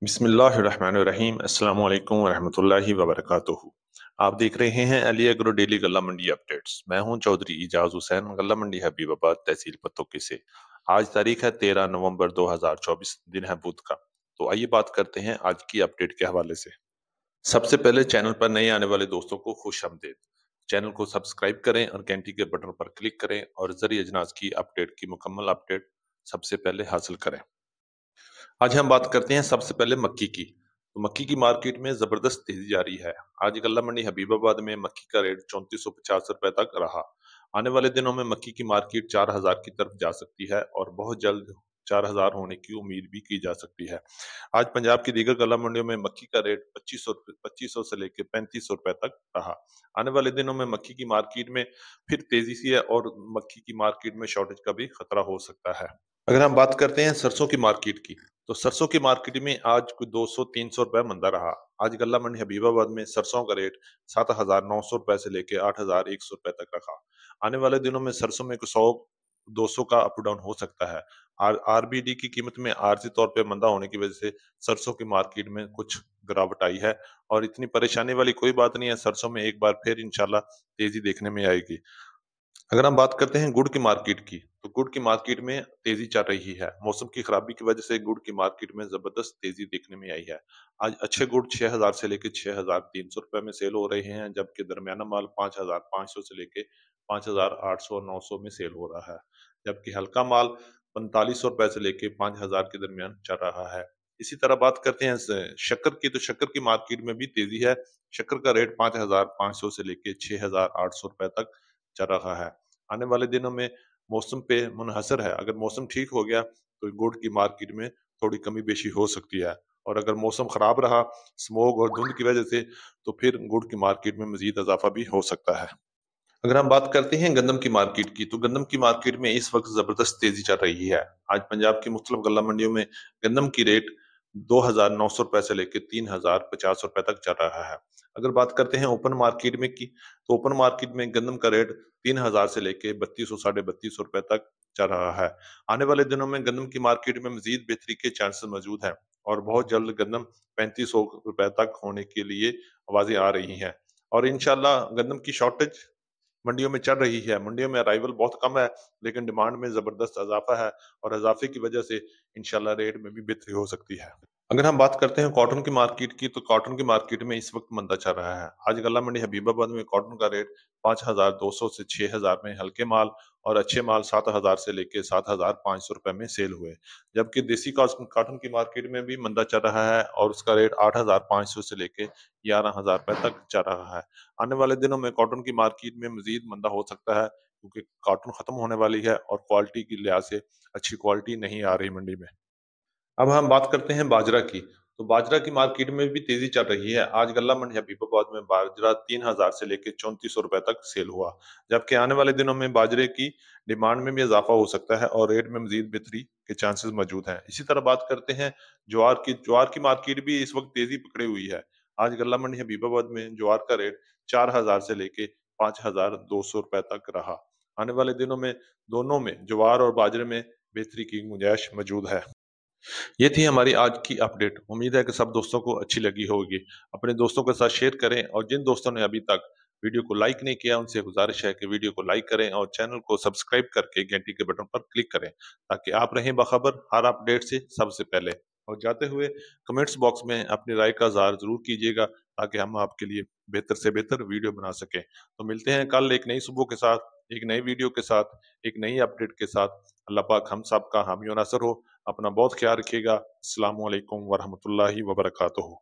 बिस्मिल्लाहिर्रहमानिर्रहीम। अस्सलाम वालेकुम वरहमतुल्लाहि वबरकातुहू। आप देख रहे हैं अली एग्रो डेली गल्ला मंडी अपडेट्स। मैं हूं चौधरी इजाज हुसैन, गल्ला मंडी हबीबाबाद, तहसील पत्तोकी से। आज तारीख है 13 नवंबर 2024, दिन है बुध का। तो आइए बात करते हैं आज की अपडेट के हवाले से। सबसे पहले चैनल पर नए आने वाले दोस्तों को खुश आमदीद। चैनल को सब्सक्राइब करें और घंटी के बटन पर क्लिक करें और ज़रिए अजनास की अपडेट की मुकम्मल अपडेट सबसे पहले हासिल करें। आज हम बात करते हैं सबसे पहले मक्की की। तो मक्की की मार्केट में जबरदस्त तेजी जारी है। आज गल्ला मंडी हबीबाबाद में मक्की का रेट 3450 रुपए तक रहा। आने वाले दिनों में मक्की की मार्केट 4000 की तरफ जा सकती है और बहुत जल्द 4000 होने की उम्मीद भी की जा सकती है। आज पंजाब की दीगर गल्ला मंडियों में मक्की का रेट 2500 से लेकर 3500 रुपए तक रहा। आने वाले दिनों में मक्की की मार्केट में फिर तेजी सी है और मक्की की मार्केट में शॉर्टेज का भी खतरा हो सकता है। अगर हम बात करते हैं सरसों की मार्केट की, तो सरसों की मार्केट में आज कुछ 200-300 रुपए मंदा रहा। आज गल्ला मंडी हबीबाबाद में सरसों का रेट 7900 रुपए से लेकर 8100 रुपए तक रखा। आने वाले दिनों में सरसों में कुछ 100-200 का अप डाउन हो सकता है। आरबीडी की कीमत में आर्जी तौर पे मंदा होने की वजह से सरसों की मार्केट में कुछ गिरावट आई है और इतनी परेशानी वाली कोई बात नहीं है। सरसों में एक बार फिर इंशाल्लाह तेजी देखने में आएगी। अगर हम बात करते हैं गुड़ की मार्केट की, तो गुड़ की मार्केट में तेजी चल रही है। मौसम की खराबी की वजह से गुड़ की मार्केट में जबरदस्त तेजी देखने में आई है। आज अच्छे गुड़ 6000 से लेके 6300 रुपए में सेल हो रहे हैं, जबकि दरमियाना माल 5500 से लेके 5800 900 में सेल हो रहा है। जबकि हल्का माल 4500 रुपए से लेके 5000 के दरमियान चल रहा है। इसी तरह बात करते हैं शक्कर की, तो शक्कर की मार्केट में भी तेजी है। शक्कर का रेट 5500 से लेके 6800 रुपए तक चल रहा है। आने वाले दिनों में मौसम पे मुनहसर है। अगर मौसम ठीक हो गया तो गुड़ की मार्केट में थोड़ी कमी बेशी हो सकती है और अगर मौसम खराब रहा स्मोग और धुंध की वजह से, तो फिर गुड़ की मार्केट में मजीद इजाफा भी हो सकता है। अगर हम बात करते हैं गंदम की मार्केट की, तो गंदम की मार्केट में इस वक्त जबरदस्त तेजी चल रही है। आज पंजाब की मुख्तलिफ गल्ला मंडियों में गंदम की रेट 2900 रुपए से लेकर 3050 रुपए तक चल रहा है। अगर बात करते हैं ओपन मार्केट में की, तो ओपन मार्केट में गंदम का रेट 3000 से लेकर 3200 साढ़े 3200 रुपए तक चल रहा है। आने वाले दिनों में गंदम की मार्केट में मजीद बेहतरी के चांसेस मौजूद हैं और बहुत जल्द गंदम 3500 रुपए तक होने के लिए आवाजें आ रही हैं और इंशाल्लाह गंदम की शॉर्टेज मंडियों में चल रही है। मंडियों में अराइवल बहुत कम है, लेकिन डिमांड में ज़बरदस्त इज़ाफ़ा है और इज़ाफ़े की वजह से इंशाल्लाह रेट में भी बेहतरी हो सकती है। अगर हम बात करते हैं कॉटन की मार्केट की, तो कॉटन की मार्केट में इस वक्त मंदा चल रहा है। आज गल्ला मंडी हबीबाबाद में कॉटन का रेट 5200 से 6000 में हल्के माल और अच्छे माल 7000 से लेके 7500 रुपए में सेल हुए। जबकि देसी कॉटन की मार्केट में भी मंदा चल रहा है और उसका रेट 8500 से लेके 11000 रुपए तक चल रहा है। आने वाले दिनों में कॉटन की मार्केट में मजीद मंदा हो सकता है, क्योंकि कॉटन खत्म होने वाली है और क्वालिटी की लिहाज से अच्छी क्वालिटी नहीं आ रही मंडी में। अब हम बात करते हैं बाजरा की। तो बाजरा की मार्केट में भी तेजी चल रही है। आज गल्ला मंडी हबीबाबाद में बाजरा 3000 से लेकर 3400 रुपए तक सेल हुआ। जबकि आने वाले दिनों में बाजरे की डिमांड में भी इजाफा हो सकता है और रेट में मजीद बेहतरी के चांसेस मौजूद हैं। इसी तरह बात करते हैं ज्वार की। ज्वार की मार्केट भी इस वक्त तेजी पकड़ी हुई है। आज गल्ला मंडी हबीबाबाद में ज्वार का रेट 4000 से लेके 5200 रुपए तक रहा। आने वाले दिनों में दोनों में, ज्वार और बाजरे में, बेहतरी की गुंजाइश मौजूद है। ये थी हमारी आज की अपडेट। उम्मीद है कि सब दोस्तों को अच्छी लगी होगी। अपने दोस्तों के साथ शेयर करें और जिन दोस्तों ने अभी तक वीडियो को लाइक नहीं किया, उनसे गुजारिश है कि वीडियो को लाइक करें और चैनल को सब्सक्राइब करके घंटी के बटन पर क्लिक करें, ताकि आप रहें बाखबर हर अपडेट से सबसे पहले। और जाते हुए कमेंट्स बॉक्स में अपनी राय का इज़हार ज़रूर कीजिएगा, ताकि हम आपके लिए बेहतर से बेहतर वीडियो बना सकें। तो मिलते हैं कल एक नई सुबह के साथ, एक नई वीडियो के साथ, एक नई अपडेट के साथ। अल्लाह पाक हम सब का हामी और नासर हो। अपना बहुत ख्याल रखिएगा। अस्सलामु अलैकुम वरहमतुल्लाहि वबरकातुहू।